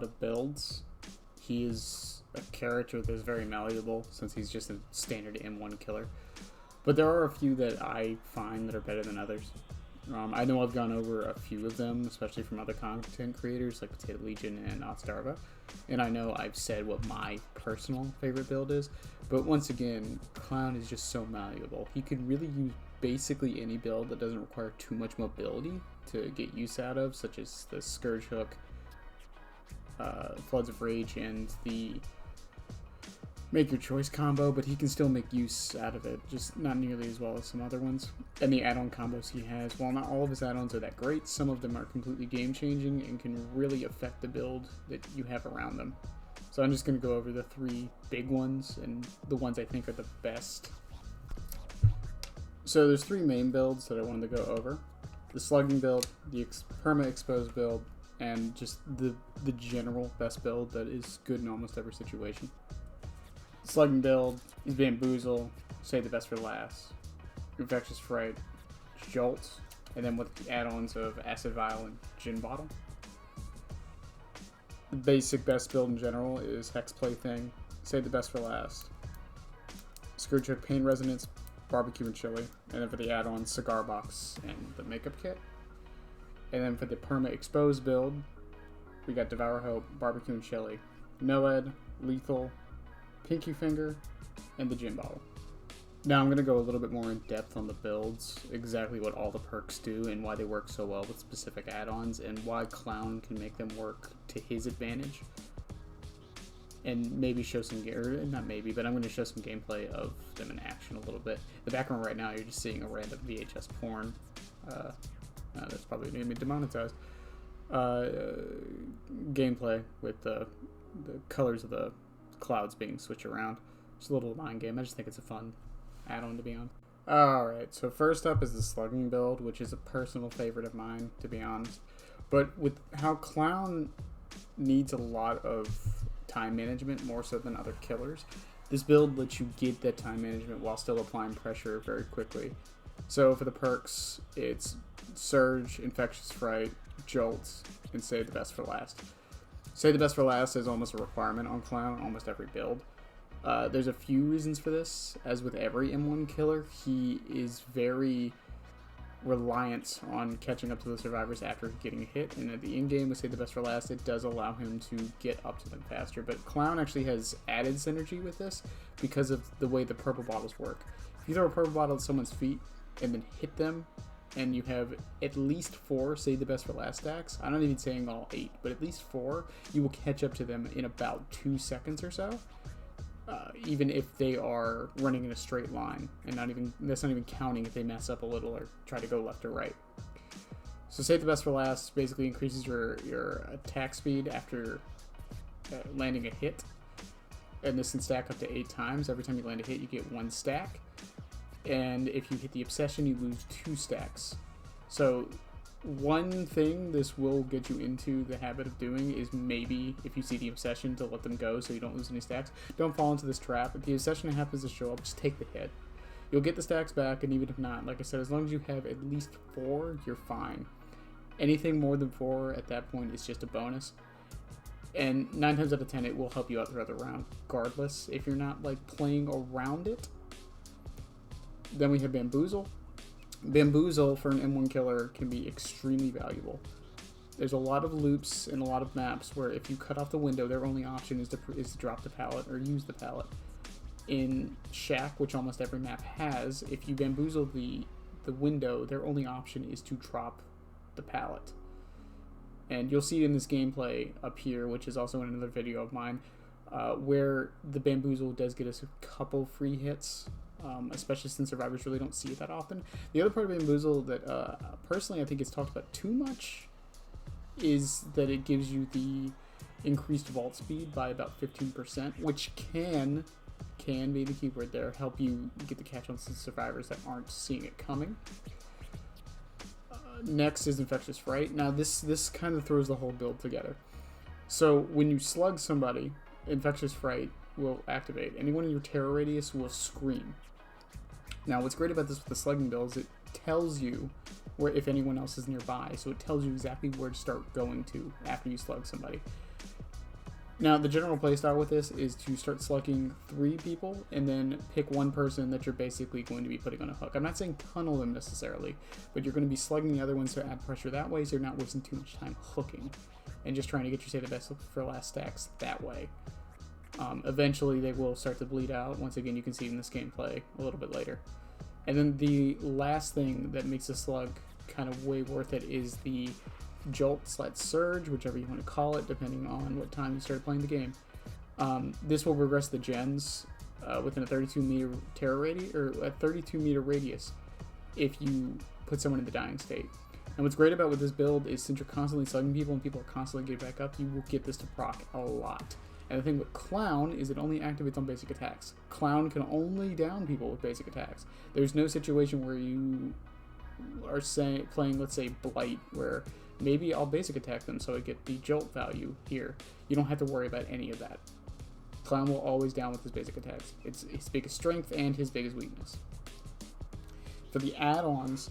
of builds. He is a character that is very malleable since he's just a standard M1 killer. But there are a few that I find that are better than others. I know I've gone over a few of them, especially from other content creators like Potato Legion and Otstarva. And I know I've said what my personal favorite build is. But once again, Clown is just so malleable. He could really use basically any build that doesn't require too much mobility to get use out of, such as the Scourge Hook, Floods of Rage, and the Make Your Choice combo, but he can still make use out of it, just not nearly as well as some other ones. And the add-on combos he has, while not all of his add-ons are that great, some of them are completely game-changing and can really affect the build that you have around them. So I'm just going to go over the 3 big ones and the ones I think are the best. So there's 3 main builds that I wanted to go over. The Slugging Build, the Perma-Exposed build, and just the general best build that is good in almost every situation. Slugging Build is Bamboozle, Save the Best for Last, Infectious Fright, Jolt, and then with the add-ons of Acid Vial and Gin Bottle. The basic best build in general is Hex Plaything, Save the Best for Last, Scourge Hook Pain Resonance, Barbecue and Chili, and then for the add-ons Cigar Box and the Makeup Kit. And then for the Perma Exposed build, we got Devour Hope, Barbecue and Chili, Noed, Lethal, Pinky Finger, and the Gin Bottle. Now I'm going to go a little bit more in depth on the builds, exactly what all the perks do and why they work so well with specific add-ons, and why Clown can make them work to his advantage. And maybe show some, or not maybe, but I'm going to show some gameplay of them in action a little bit. In the background right now, you're just seeing a random VHS porn. That's probably going to be demonetized. Gameplay with the colors of the clouds being switched around. It's a little mind game. I just think it's a fun add-on to be on. Alright, so first up is the Slugging Build, which is a personal favorite of mine, to be honest. But with how Clown needs a lot of time management, more so than other killers, this build lets you get that time management while still applying pressure very quickly. So for the perks, it's Surge, Infectious Fright, Jolt, and Save the Best for Last. Save the Best for Last is almost a requirement on Clown on almost every build. There's a few reasons for this. As with every M1 killer, he is very reliant on catching up to the survivors after getting hit, and at the in-game with Save the Best for Last, it does allow him to get up to them faster. But Clown actually has added synergy with this because of the way the purple bottles work. If you throw a purple bottle at someone's feet and then hit them, and you have at least 4 Save the Best for Last stacks, I'm not even saying all 8, but at least 4, you will catch up to them in about 2 seconds or so, even if they are running in a straight line, and that's not even counting if they mess up a little or try to go left or right. So Save the Best for Last basically increases your attack speed after landing a hit, and this can stack up to 8 times. Every time you land a hit, you get 1 stack. And if you hit the Obsession, you lose 2 stacks. So one thing this will get you into the habit of doing is maybe, if you see the Obsession, to let them go so you don't lose any stacks. Don't fall into this trap. If the Obsession happens to show up, just take the hit. You'll get the stacks back, and even if not, like I said, as long as you have at least 4, you're fine. Anything more than 4 at that point is just a bonus. And 9 times out of 10, it will help you out throughout the round, regardless if you're not like playing around it. Then we have Bamboozle. Bamboozle for an M1 killer can be extremely valuable. There's a lot of loops and a lot of maps where if you cut off the window, their only option is to drop the pallet or use the pallet. In Shack, which almost every map has, if you bamboozle the window, their only option is to drop the pallet. And you'll see in this gameplay up here, which is also in another video of mine, where the bamboozle does get us a couple free hits. Especially since survivors really don't see it that often. The other part of Bamboozle that personally I think is talked about too much is that it gives you the increased vault speed by about 15%, which can be the keyword there, help you get the catch on some survivors that aren't seeing it coming. Next is Infectious Fright. Now this kind of throws the whole build together. So when you slug somebody, Infectious Fright will activate. Anyone in your terror radius will scream. Now, what's great about this with the Slugging Build is it tells you where if anyone else is nearby, so it tells you exactly where to start going to after you slug somebody. Now, the general playstyle with this is to start slugging 3 people and then pick one person that you're basically going to be putting on a hook. I'm not saying tunnel them necessarily, but you're going to be slugging the other ones to add pressure that way, so you're not wasting too much time hooking and just trying to get your save the best for last stacks that way. Eventually, they will start to bleed out. Once again, you can see in this gameplay a little bit later. And then the last thing that makes a slug kind of way worth it is the jolt/surge, whichever you want to call it, depending on what time you started playing the game. This will regress the gens within a 32-meter terror radius, or a 32-meter radius, if you put someone in the dying state. And what's great about with this build is since you're constantly slugging people and people are constantly getting back up, you will get this to proc a lot. And the thing with Clown is it only activates on basic attacks. Clown can only down people with basic attacks. There's no situation where you are playing, let's say, Blight, where maybe I'll basic attack them so I get the jolt value here. You don't have to worry about any of that. Clown will always down with his basic attacks. It's his biggest strength and his biggest weakness. For the add-ons,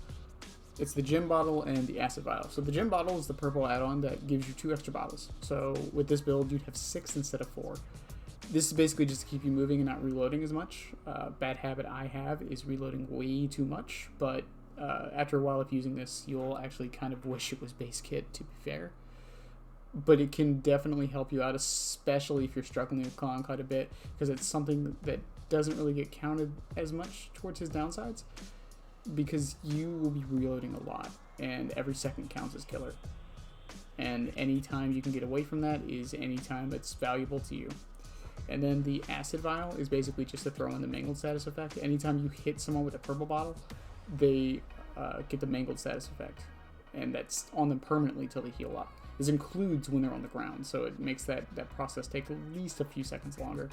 it's the gym bottle and the acid vial. So the gym bottle is the purple add-on that gives you 2 extra bottles. So with this build, you'd have 6 instead of 4. This is basically just to keep you moving and not reloading as much. Bad habit I have is reloading way too much, but after a while of using this, you'll actually kind of wish it was base kit, to be fair. But it can definitely help you out, especially if you're struggling with Clown quite a bit, because it's something that doesn't really get counted as much towards his downsides, because you will be reloading a lot, and every second counts as killer. And any time you can get away from that is any time that's valuable to you. And then the acid vial is basically just to throw in the mangled status effect. Anytime you hit someone with a purple bottle, they get the mangled status effect, and that's on them permanently till they heal up. This includes when they're on the ground, so it makes that process take at least a few seconds longer.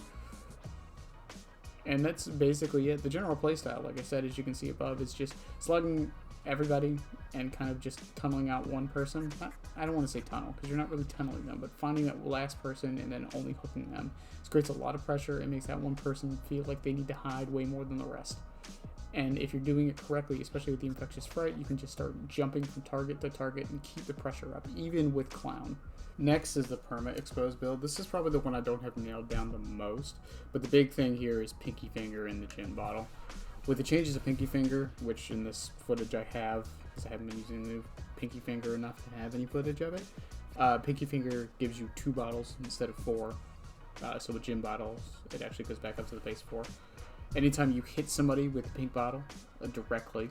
And that's basically it. The general playstyle, like I said, as you can see above, is just slugging everybody and kind of just tunneling out one person. I don't want to say tunnel, because you're not really tunneling them, but finding that last person and then only hooking them. This creates a lot of pressure and makes that one person feel like they need to hide way more than the rest. And if you're doing it correctly, especially with the Infectious Fright, you can just start jumping from target to target and keep the pressure up, even with Clown. Next is the Perma Exposed build. This is probably the one I don't have nailed down the most, but the big thing here is Pinky Finger in the gin bottle. With the changes of Pinky Finger, which in this footage I have, because I haven't been using the Pinky Finger enough to have any footage of it, Pinky Finger gives you 2 bottles instead of 4. So with gin bottles, it actually goes back up to the base 4. Anytime you hit somebody with the pink bottle directly,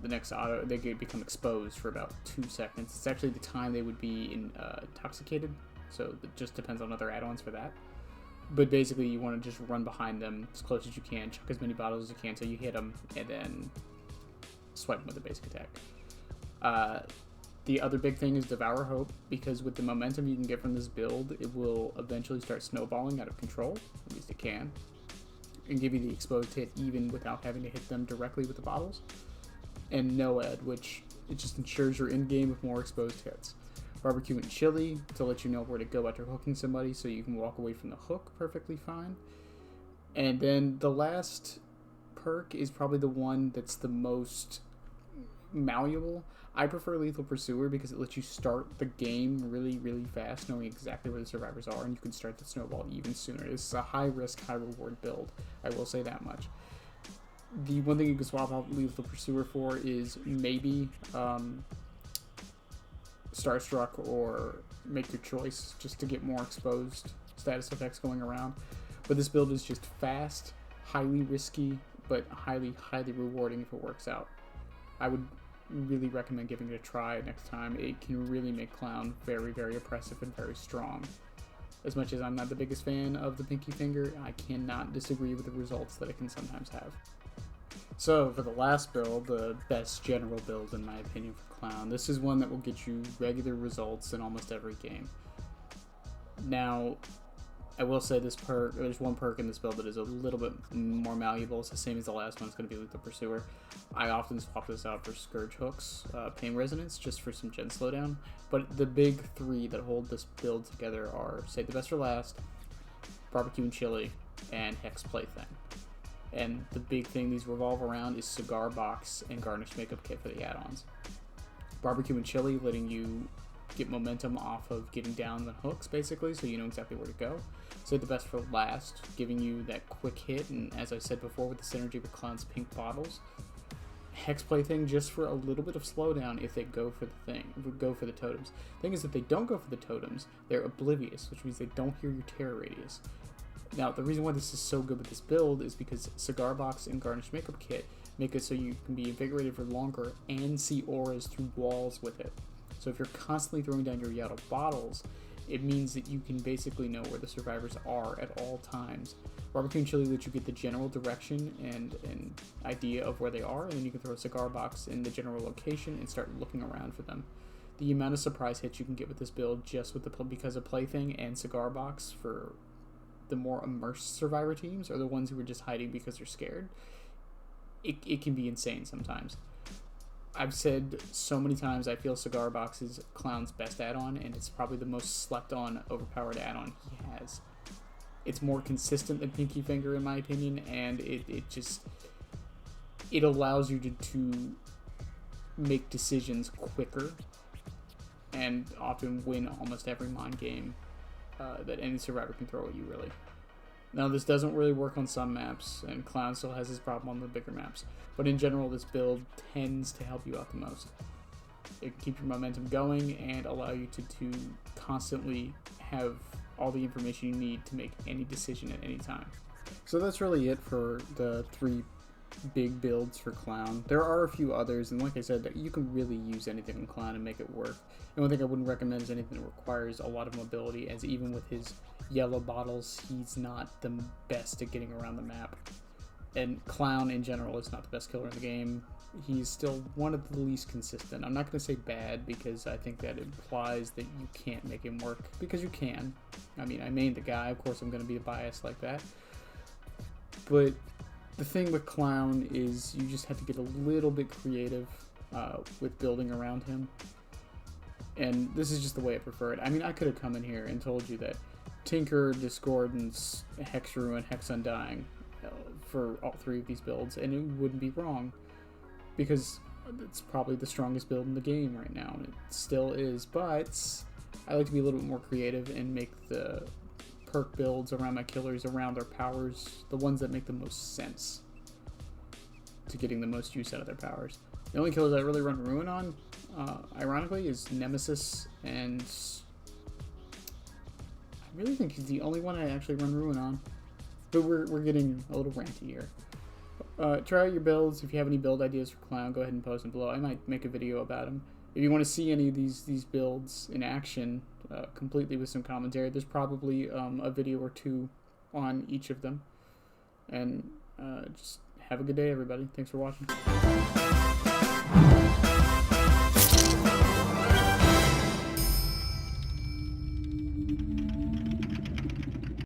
the next auto, they become exposed for about 2 seconds. It's actually the time they would be intoxicated, so it just depends on other add-ons for that. But basically, you want to just run behind them as close as you can, chuck as many bottles as you can until you hit them, and then swipe them with a basic attack. The other big thing is Devour Hope, because with the momentum you can get from this build, it will eventually start snowballing out of control, at least it can, and give you the exposed hit even without having to hit them directly with the bottles. And Noed, which it just ensures you're in game with more exposed hits. Barbecue and Chili to let you know where to go after hooking somebody so you can walk away from the hook perfectly fine. And then the last perk is probably the one that's the most malleable. I prefer Lethal Pursuer because it lets you start the game really, really fast, knowing exactly where the survivors are, and you can start the snowball even sooner. This is a high-risk, high-reward build. I will say that much. The one thing you can swap out Lethal Pursuer for is maybe Starstruck or Make Your Choice, just to get more exposed status effects going around. But this build is just fast, highly risky, but highly, highly rewarding if it works out. I would really recommend giving it a try next time. It can really make Clown very, very oppressive and very strong. As much as I'm not the biggest fan of the Pinky Finger, I cannot disagree with the results that it can sometimes have. So, for the last build, the best general build in my opinion for Clown, this is one that will get you regular results in almost every game. Now, I will say there's one perk in this build that is a little bit more malleable. It's the same as the last one. It's going to be Lethal Pursuer. I often swap this out for Scourge Hooks, Pain Resonance, just for some gen slowdown. But the big 3 that hold this build together are Save the Best for Last, Barbecue and Chili, and Hex Plaything. And the big thing these revolve around is Cigar Box and Garnish Makeup Kit for the add-ons. Barbecue and Chili letting you get momentum off of getting down the hooks, basically, so you know exactly where to go. Save the best for last, giving you that quick hit, and as I said before, with the synergy with Clown's pink bottles. Hex Plaything just for a little bit of slowdown if they go for the totems. Thing is, if they don't go for the totems, they're oblivious, which means they don't hear your terror radius. Now, the reason why this is so good with this build is because Cigar Box and Garnish Makeup Kit make it so you can be invigorated for longer and see auras through walls with it. So if you're constantly throwing down your yellow bottles, it means that you can basically know where the survivors are at all times. Barbecue and Chili lets you get the general direction and an idea of where they are, and then you can throw a Cigar Box in the general location and start looking around for them. The amount of surprise hits you can get with this build just with because of Plaything and Cigar Box for the more immersed survivor teams, or the ones who are just hiding because they're scared, it can be insane sometimes. I've said so many times I feel Cigar Box is Clown's best add-on, and it's probably the most slept-on, overpowered add-on he has. It's more consistent than Pinky Finger, in my opinion, and it allows you to make decisions quicker and often win almost every mind game that any survivor can throw at you, really. Now, this doesn't really work on some maps, and Clown still has his problem on the bigger maps, but in general, this build tends to help you out the most. It can keep your momentum going and allow you to constantly have all the information you need to make any decision at any time. So that's really it for the 3 big builds for Clown. There are a few others, and like I said, you can really use anything in Clown and make it work. The only thing I wouldn't recommend is anything that requires a lot of mobility, as even with his yellow bottles, he's not the best at getting around the map. And Clown in general is not the best killer in the game. He's still one of the least consistent. I'm not going to say bad, because I think that implies that you can't make him work, because you can. I mean, I main the guy, of course I'm going to be biased like that. But the thing with Clown is you just have to get a little bit creative with building around him. And this is just the way I prefer it. I mean, I could have come in here and told you that Tinker, Discordance, Hex Ruin, Hex Undying for all 3 of these builds, and it wouldn't be wrong, because it's probably the strongest build in the game right now, and it still is. But I like to be a little bit more creative and make the perk builds around my killers, around their powers, the ones that make the most sense to getting the most use out of their powers. The only killers I really run Ruin on, ironically, is Nemesis, and I really think he's the only one I actually run Ruin on. But we're getting a little ranty here. Try out your builds. If you have any build ideas for Clown, go ahead and post them below. I might make a video about them. If you want to see any of these builds in action, completely with some commentary, there's probably a video or 2 on each of them. And just have a good day, everybody. Thanks for watching.